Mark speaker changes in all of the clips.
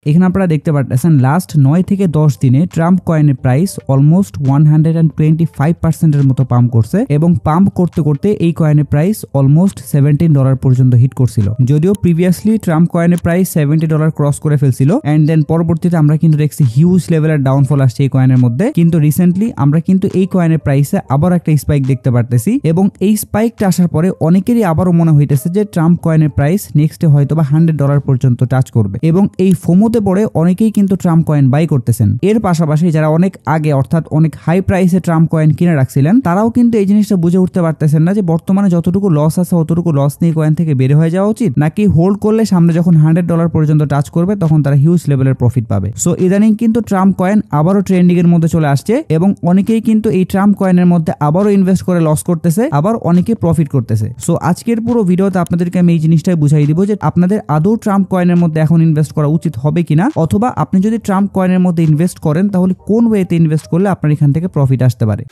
Speaker 1: এখানে আপনারা দেখতে পাচ্ছেন লাস্ট 9 থেকে 10 দিনে ট্রাম্প কয়েনের প্রাইস অলমোস্ট 125% এর মতো পাম্প করছে এবং পাম্প করতে করতে এই কয়েনের প্রাইস অলমোস্ট $17 পর্যন্ত হিট করছিল। যদিও প্রিভিয়াসলি ট্রাম্প কয়েনের প্রাইস $70 ক্রস করে ফেলছিল এন্ড দেন পরবর্তীতে আমরা কিন্তু দেখছি হিউজ লেভেলের ডাউনফল আসছে এই কয়েনের মধ্যে, কিন্তু রিসেন্টলি আমরা কিন্তু এই কয়েনের প্রাইসে আবার একটা স্পাইক দেখতে পারতেছি এবং এই স্পাইকটা আসার পরে অনেকেরই আবারও মনে হইতেছে যে ট্রাম্প কয়েনের প্রাইস নেক্সটে হয়তো বা $100 পর্যন্ত টাচ করবে এবং এই ফোমোতে পড়ে অনেকেই কিন্তু ট্রাম্প কয়েন বাই করতেছেন। এর পাশাপাশি যারা অনেক আগে অর্থাৎ অনেক হাই প্রাইসে ট্রাম্প কয়েন কিনে রাখছিলেন তারাও কিন্তু এই জিনিসটা বুঝে উঠতে পারতেছেন না যে বর্তমানে যতটুকু লস আছে অতটুকু লস নিয়ে কয়েন থেকে বের হয়ে যাওয়া উচিত, নাকি হোল্ড করলে সামনে যখন $100 পর্যন্ত টাচ করবে তখন তারা হিউজ লেভেলের প্রফিট পাবে। সো ইদানিং কিন্তু ট্রাম্প কয়েন আবারও ট্রেন্ডিং এর মধ্যে চলে আসছে এবং অনেকেই কিন্তু এই ট্রাম্প কয়েনের মধ্যে আবারও ইনভেস্ট করে লস করতেছে, আবার অনেকে প্রফিট করতেছে। সো আজকের পুরো ভিডিওতে আপনাদেরকে আমি এই জিনিসটাই বুঝাই দিব যে আপনাদের আদৌ ট্রাম্প কয়েনের মধ্যে এখন ইনভেস্ট করা উচিত হবে কিনা, অথবা আপনি যদি ট্রাম্প কয়েনের মধ্যে ইনভেস্ট করেন তাহলে কোন ওয়েতে ইনভেস্ট করলে আপনার এখান থেকে প্রফিট আসতে পারে।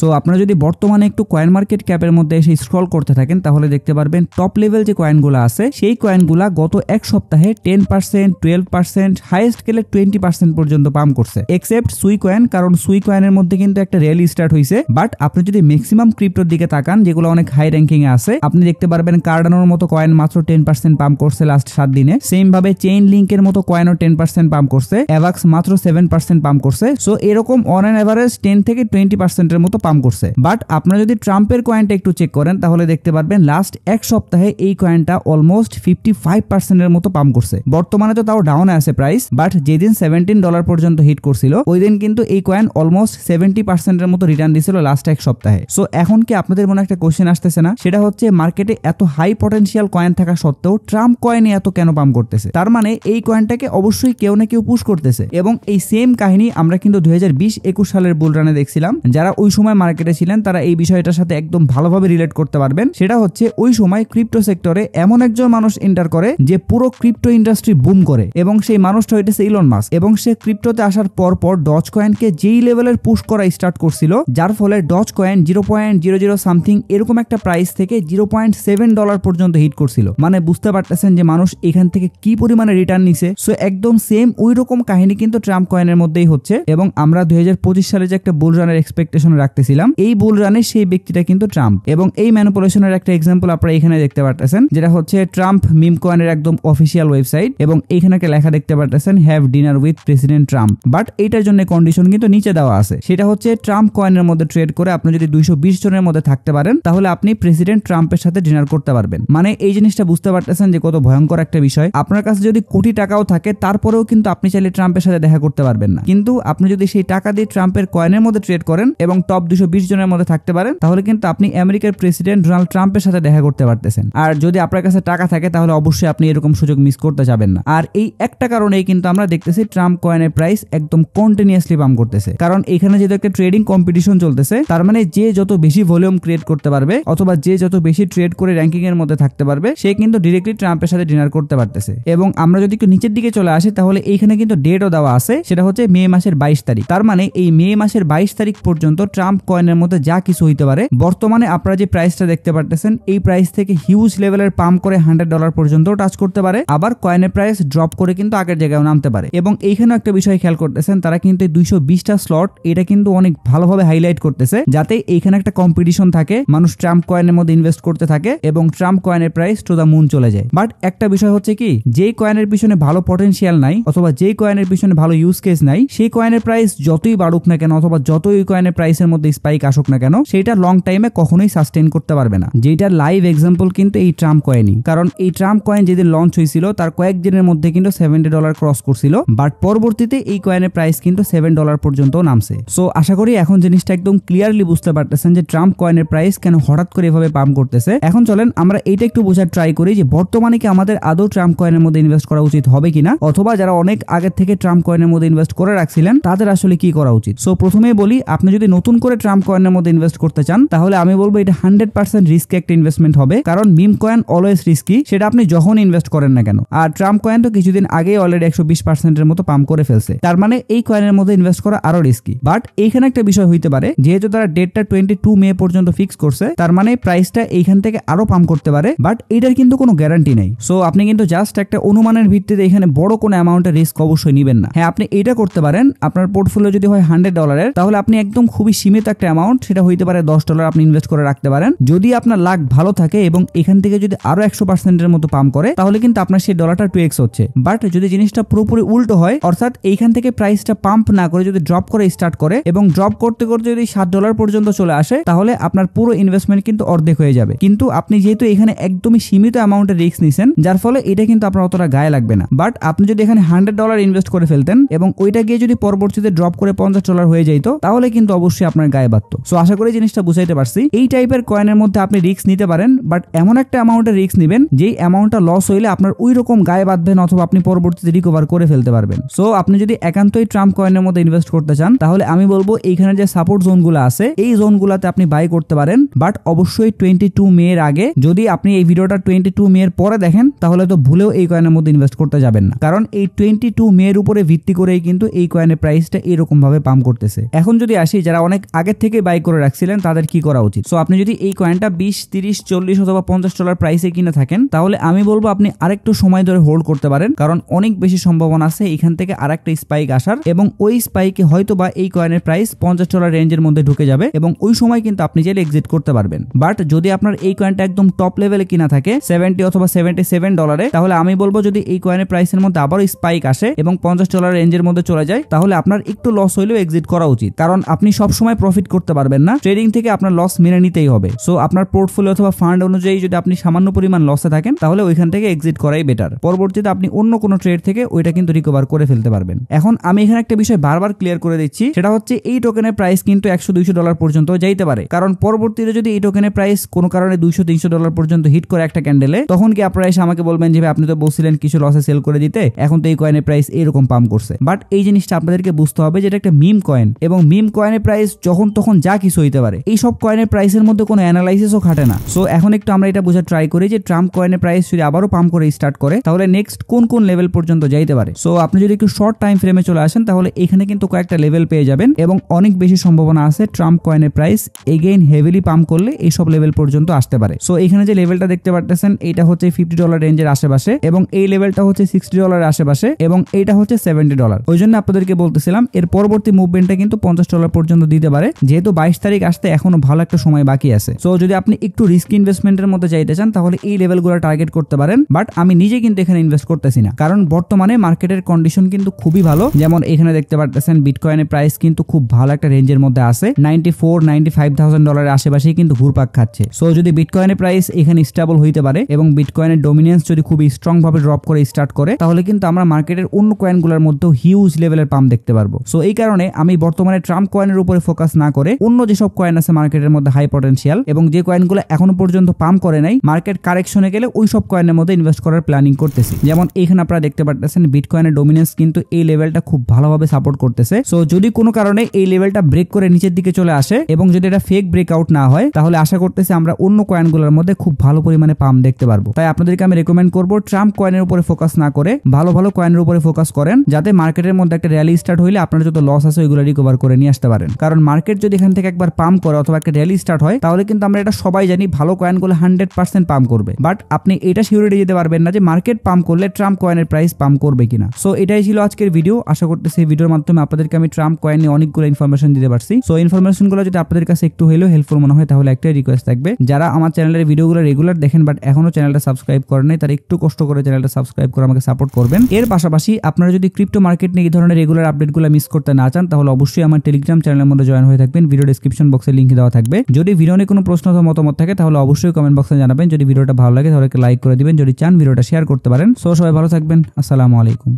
Speaker 1: সো আপনারা যদি বর্তমানে একটু কয়েন মার্কেট ক্যাপের মধ্যে এসে স্ক্রল করতে থাকেন তাহলে দেখতে পারবেন টপ লেভেল যে কয়েনগুলো আছে সেই কয়েনগুলা গত এক সপ্তাহে 10%, 12%, হাইয়েস্ট গেলে 20% পর্যন্ত পাম্প করছে, এক্সেপ্ট সুই কয়েন, কারণ সুই কয়েনের মধ্যে কিন্তু একটা র্যালি স্টার্ট হয়েছে। বাট আপনি যদি ম্যাক্সিমাম ক্রিপ্টোর দিকে তাকান যেগুলো অনেক হাই র্যাঙ্কিং এ আছে, আপনি দেখতে পারবেন কার্ডানোর মতো কয়েন মাত্র 10% পাম্প করছে লাস্ট 7 দিনে। সেম ভাবে চেইন লিঙ্কের মতো কয়েনও 10% পাম্প করছে, অ্যাভাক্স মাত্র 7% পাম্প করছে। সো এরকম অন অ্যান এভারেজ 10 থেকে 20% এর মতো পাম্প করছে। বাট আপনারা যদি ট্রাম্পের কয়েনটা একটু চেক করেন তাহলে দেখতে পারবেন লাস্ট এক সপ্তাহে এই কয়েনটা অলমোস্ট 55% এর মতো পাম্প করছে। বর্তমানে তো তাও ডাউনে আছে প্রাইস, বাট যেদিন $17 পর্যন্ত হিট করছিল ওই দিন কিন্তু এই কয়েন অলমোস্ট 70% এর মতো রিটার্ন দিছিল লাস্ট এক সপ্তাহে। সো এখন কি আপনাদের মনে একটা কোশ্চেন আসতেছে না, সেটা হচ্ছে মার্কেটে এত হাই পটেনশিয়াল কয়েন থাকা সত্ত্বেও ট্রাম্প কয়েনে এত কেন পাম্প করতেছে? তার মানে এই কয়েনটাকে অবশ্যই কেউ না কেউ পুশ করতেছে। এবং এই সেম কাহিনী আমরা কিন্তু 2020-21 সালের বুল রানে দেখছিলাম। যারা ওই সময় মার্কেটে ছিলেন তারা এই বিষয়টার সাথে একদম ভালোভাবে রিলেট করতে পারবেন। সেটা হচ্ছে ওই সময় ক্রিপ্টো সেক্টরে এমন একজন মানুষ এন্টার করে যে পুরো ক্রিপ্টো ইন্ডাস্ট্রি বুম করে এবং সেই মানুষটা হইতেছে ইলন মাস্ক। এবং সে ক্রিপ্টোতে আসার পর পর ডজ কয়েনকে যেই লেভেলের পুশ করা স্টার্ট করছিল যার ফলে ডজ কয়েন 0.00 সামথিং এরকম একটা প্রাইস থেকে $0.7 পর্যন্ত হিট করছিল। মানে বুঝতে পারতেছেন যে মানুষ এখান থেকে কি পরিমাণে রিটার্ন নিছে। সো একদম সেম ওই রকম কাহিনী কিন্তু ট্রাম্প কয়েনের মধ্যেই হচ্ছে এবং আমরা 2025 সালে যে একটা বুল রানের এক্সপেকটেশন রাখতেছিলাম এই বুল রানে সেই ব্যক্তিটা কিন্তু ট্রাম্প। এবং এই ম্যানিপুলেশনের একটা এক্সাম্পল আপনারা এখানে দেখতে পারতেছেন, যেটা হচ্ছে ট্রাম্প মিম কয়েনের একদম অফিসিয়াল ওয়েবসাইট এবং এইখানে একটা লেখা দেখতে পারতেছেন have dinner with president Trump. But এইটার জন্য কন্ডিশন কিন্তু নিচে দেওয়া আছে, সেটা হচ্ছে ট্রাম্প কয়েনের মধ্যে ট্রেড করে আপনি যদি 220 জনের মধ্যে থাকতে পারেন তাহলে আপনি প্রেসিডেন্ট ট্রাম্পের সাথে ডিনার করতে পারবেন। মানে এই জিনিসটা বুঝতে পারতেছেন যে কত ভয়ঙ্কর একটা বিষয়। আপনার কাছে যদি কোটি টাকাও থাকে তারপরেও কিন্তু আপনি চাইলে ট্রাম্পের সাথে দেখা করতে পারবেন না, কিন্তু আপনি যদি সেই টাকা দিয়ে ট্রাম্পের কয়েনের মধ্যে ট্রেড করেন এবং টপ 220 জনের মধ্যে থাকতে পারেন তাহলে কিন্তু আপনি আমেরিকার প্রেসিডেন্ট ডোনাল্ড ট্রাম্পের সাথে দেখা করতে পারতেছেন। আর যদি আপনার কাছে টাকা থাকে তাহলে অবশ্যই আপনি এরকম সুযোগ মিস করতে যাবেন না। আর এই একটা কারণেই কিন্তু আমরা দেখতেছি ট্রাম্প কয়েনের প্রাইস একদম কন্টিনিউয়াসলি পাম্প করতেছে, কারণ এখানে যেহেতু একটা ট্রেডিং কম্পিটিশন চলতেছে তার মানে যে যত বেশি ভলিউম ক্রিয়েট করতে পারবে অথবা যে যত বেশি ট্রেড করে র্যাঙ্কিং এর মধ্যে থাকতে পারবে সে কিন্তু ডিরেক্টলি ট্রাম্পের সাথে ডিনার করতে পারতেছে। এবং আমরা যদি একটু নিচের দিকে চলে আসি তাহলে এইখানে কিন্তু ডেটও দেওয়া আছে, সেটা হচ্ছে মে মাসের 22 তারিখ। তার মানে এই মে মাসের 22 তারিখ পর্যন্ত ট্রাম্প কয়েনের মধ্যে যা কিছু হইতে পারে। বর্তমানে আপনারা যে প্রাইসটা দেখতে পারতেছেন এই প্রাইস থেকে হিউজ লেভেলের পাম্প করে $100 পর্যন্ত টাচ করতে পারে, আবার কয়েনের প্রাইস ড্রপ করে কিন্তু আগের জায়গায় নামতে পারে। এবং এইখানেও একটা বিষয় খেয়াল করতেছেন, তারা কিন্তু 220টা স্লট এটা কিন্তু অনেক ভালোভাবে হাইলাইট করতেছে যাতে এইখানে একটা কম্পিটিশন থাকে, মানুষ ট্রাম্প কয়েনের মধ্যে ইনভেস্ট করতে থাকে এবং ট্রাম্প কয়েনের প্রাইস টু দা মুন চলে যায়। বাট একটা বিষয় হচ্ছে কি, যেই কয়েনের পিছনে ভালো পটেনশিয়াল নাই অথবা যেই কয়েনের পিছনে ভালো ইউজ কেস নাই সেই কয়েনের প্রাইস যতই বাড়ুক না কেন অথবা যতই ওই কয়েনের প্রাইসের মধ্যে স্পাইক আসুক না কেন সেটা লং টাইমে কখনোই সাস্টেইন করতে পারবে না। যেটার লাইভ এক্সাম্পল কিন্তু এই ট্রাম্প কয়েনই, কারণ এই ট্রাম্প কয়েন যেদিন লঞ্চ হয়েছিল তার কয়েকদিনের মধ্যে কিন্তু $70 ক্রস করছিল, বাট পরবর্তীতে এই কয়েনের প্রাইস কিন্তু $7 পর্যন্ত নামছে। সো আশা করি এখন জিনিসটা একদম ক্লিয়ারলি বুঝতে পারতেছেন যে ট্রাম্প কয়েনের প্রাইস কেন হঠাৎ করে এভাবে পাম্প করতেছে। এখন চলেন আমরা এইটা একটু বোঝার ট্রাই করি যে বর্তমানে কি আমাদের আদৌ ট্রাম্প কয়েনের মধ্যে ইনভেস্ট করা উচিত হবে কিনা, অথবা যারা অনেক আগে থেকে ট্রাম্প কয়েনের মধ্যে ইনভেস্ট করে রাখছিলেন তাদের আসলে কি করা উচিত। সো প্রথমেই বলি, আপনি যদি নতুন করে করে ট্রাম্প কয়েনের মধ্যে ইনভেস্ট করতে চান তাহলে আমি বলবো এটা 100% রিস্কি একটা ইনভেস্টমেন্ট হবে, কারণ মিম কয়েন অলওয়েজ রিস্কি, সেটা আপনি যখন ইনভেস্ট করেন না কেন। আর ট্রাম্প কয়েন তো কিছুদিন আগেই অলরেডি 120% মতো পাম্প করে ফেলছে, তার মানে এই কয়েনের মধ্যে ইনভেস্ট করা আরো রিস্কি। বাট এইখানে একটা বিষয় হইতে পারে, যেহেতু তারা ডেটটা 22 মে পর্যন্ত ফিক্স করছে, তার মানে প্রাইসটা এইখান থেকে আরো পাম্প করতে পারে, বাট এটার কিন্তু কোনো গ্যারান্টি নেই। সো আপনি কিন্তু জাস্ট একটা অনুমানের ভিত্তিতে এখানে বড় কোনো অ্যামাউন্টের রিস্ক অবশ্যই নিবেন না। হ্যাঁ, আপনি এটা করতে পারেন, আপনার পোর্টফোলিও যদি হয় $100, তাহলে আপনি একদম খুবই সীমিত একটা অ্যামাউন্ট, সেটা হইতে পারে $10 আপনি ইনভেস্ট করে রাখতে পারেন। যদি আপনার লাক ভালো থাকে এবং এখান থেকে যদি আরো 100% মতো পাম্প করে, তাহলে কিন্তু আপনার সেই ডলারটা 2x হচ্ছে। বাট যদি জিনিসটা পুরোপুরি উল্টো হয়, অর্থাৎ এইখান থেকে প্রাইসটা পাম্প না করে যদি ড্রপ করে স্টার্ট করে এবং ড্রপ করতে করতে যদি $7 পর্যন্ত চলে আসে, তাহলে আপনার পুরো ইনভেস্টমেন্ট কিন্তু অর্ধেক হয়ে যাবে। কিন্তু আপনি যেহেতু এখানে একদমই সীমিত অ্যামাউন্টের রিস্ক নিছেন, যার ফলে এটা কিন্তু আপনার অতটা গায়ে লাগবে না। বাট আপনি যদি এখানে $100 ইনভেস্ট করে ফেলতেন এবং ওইটা গিয়ে যদি পরবর্তীতে ড্রপ করে $50 হয়ে যাইতো, তাহলে কিন্তু অবশ্যই আপনার গায়ে বাঁধতো। সো আশা করি জিনিসটা বুঝাইতে পারছি। এই টাইপের কয়েনের মধ্যে আপনি রিস্ক নিতে পারেন, বাট এমন একটা অ্যামাউন্টের রিস্ক নেবেন যেই অ্যামাউন্টটা লস হইলে আপনার ওই রকম গায়ে বাঁধবেন অথবা আপনি পরবর্তীতে রিকভার করে ফেলতে পারবেন। সো আপনি যদি একান্তই ট্রাম্প কয়েনের মধ্যে ইনভেস্ট করতে চান, তাহলে আমি বলবো এইখানে যে সাপোর্ট জোনগুলো আছে, এই জোনগুলোতে আপনি বাই করতে পারেন। বাট অবশ্যই 22 মে এর আগে। যদি আপনি এই ভিডিওটা 22 মে এর পরে দেখেন, তাহলে তো ভুলেও এই কয়েনের মধ্যে ইনভেস্ট করতে যাবেন না, কারণ এই 22 মে এর উপরে ভিত্তি করেই কিন্তু এই কয়েনের প্রাইসটা এরকম ভাবে পাম্প করতেছে। এখন যদি আসি, যারা অনেক আগে থেকে বাই করে রাখছিলেন তাদের কি করা উচিত? সো আপনি যদি এই কয়েনটা 20, 30, 40 অথবা $50 প্রাইসে কিনে থাকেন, তাহলে আমি বলবো আপনি আরেকটু সময় ধরে হোল্ড করতে পারেন, কারণ অনেক বেশি সম্ভাবনা আছে এখান থেকে আরেকটা স্পাইক আসার, এবং ওই স্পাইকে হয়তো বা এই কয়েনের প্রাইস $50 রেঞ্জের মধ্যে ঢুকে যাবে এবং ওই সময় কিন্তু আপনি চাইলে এক্সিট করতে পারবেন। বাট যদি আপনার এই কয়েনটা একদম টপ লেভেলে কিনা থাকে 70 অথবা $77, তাহলে আমি বলবো যদি এই কয়েনের প্রাইসের মধ্যে আবারও স্পাইক আসে এবং $50 রেঞ্জের মধ্যে চলে যায়, তাহলে আপনার একটু লস হইলেও এক্সিট করা উচিত, কারণ আপনি সব সময় প্রফিট করতে পারবেন না, ট্রেডিং থেকে আপনার লস মেনে নিতেই হবে। সো আপনার পোর্টফোলিও অথবা ফান্ড অনুযায়ী যদি আপনি সামান্য পরিমাণ লসে থাকেন, তাহলে ওইখান থেকে এক্সিট করাই বেটার। পরবর্তীতে আপনি অন্য কোনো ট্রেড থেকে ওইটা কিন্তু রিকভার করে ফেলতে পারবেন। এখন আমি এখানে একটা বিষয় বারবার ক্লিয়ার করে দিচ্ছি, সেটা হচ্ছে এই টোকেনের প্রাইস কিন্তু $100-200 পর্যন্ত যাইতে পারে, কারণ পরবর্তীতে যদি এই টোকেনের প্রাইস কোনো কারণে $200-300 পর্যন্ত হিট করে একটা ক্যান্ডেলে, তখন কি আপনারা এসে আমাকে বলবেন যে আপনি তো বলছিলেন কিছু লসে সেল করে দিতে, এখন তো এই কয়েনের প্রাইস এরকম পাম্প করছে। বাট এই জিনিসটা আপনাদেরকে বুঝতে হবে যে এটা একটা মিম কয়েন, এবং মিম কয়েনের প্রাইস যখন তখন যা কিছু হইতে পারে। এই সব কয়েনের প্রাইসের মধ্যে কোনো অ্যানালাইসিসও খাটে না। সো এখন একটু আমরা এটা বোঝা ট্রাই করি যে ট্রাম্প কয়েনের প্রাইস যদি আবারও পাম্প করে স্টার্ট করে, তাহলে নেক্সট কোন কোন লেভেল পর্যন্ত যাইতে পারে। সো আপনি যদি একটু শর্ট টাইম ফ্রেমে চলে আসেন, তাহলে এখানে কিন্তু কয়েকটা লেভেল পেয়ে যাবেন এবং অনেক বেশি সম্ভাবনা আছে ট্রাম্প কয়েনের প্রাইস এগেইন হেভিলি পাম্প করলে এইসব লেভেল পর্যন্ত আসতে পারে। সো এখানে যে লেভেলটা দেখতে পারতেছেন, এটা হচ্ছে $50 রেঞ্জের আশেপাশে, এবং এই লেভেলটা হচ্ছে $60 আশেপাশে, এবং এইটা হচ্ছে $70। ওই জন্য আপনাদেরকে বলতেছিলাম এর পরবর্তী মুভমেন্টটা কিন্তু $50 পর্যন্ত দিতে পারে, যেহেতু 22 তারিখ আসতে এখনো ভালো একটা সময় বাকি আছে। সো যদি আপনি একটু রিস্ক ইনভেস্টমেন্টের মধ্যে চাইতে চান, তাহলে এই লেভেলগুলো টার্গেট করতে পারেন। বাট আমি নিজে কিন্তু এখানে ইনভেস্ট করতেছি না, কারণ বর্তমানে মার্কেটের কন্ডিশন কিন্তু খুবই ভালো। যেমন এখানে দেখতে পারতেছেন বিটকয়েনের প্রাইস কিন্তু খুব ভালো একটা রেঞ্জের মধ্যে আছে, $94,000-95,000 আশেপাশেই কিন্তু ঘুরপাক খাচ্ছে। সো যদি বিটকয়েনের প্রাইস এখানে স্টেবল হইতে পারে এবং বিটকয়েনের ডমিনেন্স যদি খুবই স্ট্রং ভাবে ড্রপ করে স্টার্ট করে, তাহলে কিন্তু আমরা মার্কেটের অন্য কয়েনগুলোর মধ্যেও হিউজ লেভেলের পাম্প দেখতে পারবো। সো এই কারণে আমি বর্তমানে ট্রাম্প কয়েনের উপরে ফোকাস না করে অন্য যেসব কয়েন আছে মার্কেটের মধ্যে হাই পটেনশিয়াল এবং যে কয়েনগুলো এখনো পর্যন্ত পাম্প করে নাই, মার্কেট কারেকশনে গেলে ওই সব কয়েনের মধ্যে ইনভেস্ট করার প্ল্যানিং করতেছি। যেমন এখানে আপনারা দেখতে পাচ্ছেন বিটকয়েনের ডমিনেন্স কিন্তু এই লেভেলটা খুব ভালোভাবে সাপোর্ট করতেছে। সো যদি কোনো কারণে এই লেভেলটা ব্রেক করে নিচের দিকে চলে আসে এবং যদি এটা ফেক ব্রেকআউট না হয়, তাহলে আশা করতেছি আমরা অন্য কয়েনগুলোর মধ্যে খুব ভালো পরিমাণে পাম্প দেখতে পারবো। তাই আপনাদেরকে আমি রেকমেন্ড করবো ট্রাম্প কয়েনের উপরে ফোকাস না করে ভালো ভালো কয়েনের উপরে ফোকাস করেন, যাতে মার্কেটের মধ্যে একটা র্যালি স্টার্ট হইলে আপনার যত লস আছে ওইগুলো রিকভার করে নিয়ে আসতে পারেন। কারণ মার্কেট যদি এখান থেকে একবার পাম্প করে অথবা একটা র্যালি স্টার্ট হয়, তাহলে কিন্তু আমরা এটা সবাই জানি ভালো কয়েনগুলো 100% পাম্প করবে। বাট আপনি এটা সিউরিটি দিতে পারবেন না যে মার্কেট পাম্প করলে ট্রাম্প কয়েনের প্রাইস পাম্প করবে কিনা। সো এটাই ছিল আজকের ভিডিও। আশা করতেছি এই ভিডিওর মাধ্যমে আপনাদেরকে আমি ট্রাম্প কয়েন নিয়ে অনেকগুলো ইনফরমেশন দিতে পারছি। সো ইনফরমেশনগুলো যদি আপনাদের কাছে একটু হলেও হেল্পফুল মনে হয়, তাহলে একটাই রিকোয়েস্ট থাকবে, যারা আমার চ্যানেলের ভিডিওগুলো রেগুলার দেখেন বাট এখনো চ্যানেলটা সাবস্ক্রাইব করেন নাই, তারা একটু কষ্ট করে চ্যানেলটা সাবস্ক্রাইব করে আমাকে সাপোর্ট করবেন। এর পাশাপাশি আপনারা যদি ক্রিপ্টো মার্কেট নিয়ে এই ধরনের রেগুলার আপডেটগুলো মিস করতে না চান, তাহলে অবশ্যই আমার টেলিগ্রাম চ্যানেলের মধ্যে জয়েন হয়ে থাকবেন। ভিডিও ডেসক্রিপশন বক্সে লিংক দেওয়া থাকবে। যদি ভিডিও নিয়ে কোনো প্রশ্ন অথবা মতামত থাকে, তাহলে অবশ্যই কমেন্ট বক্সে জানাবেন। যদি ভিডিওটা ভালো লাগে তাহলে লাইক করে দিবেন, যদি চান ভিডিওটা শেয়ার করতে পারেন। সো সবাই ভালো থাকবেন। আসসালামু আলাইকুম।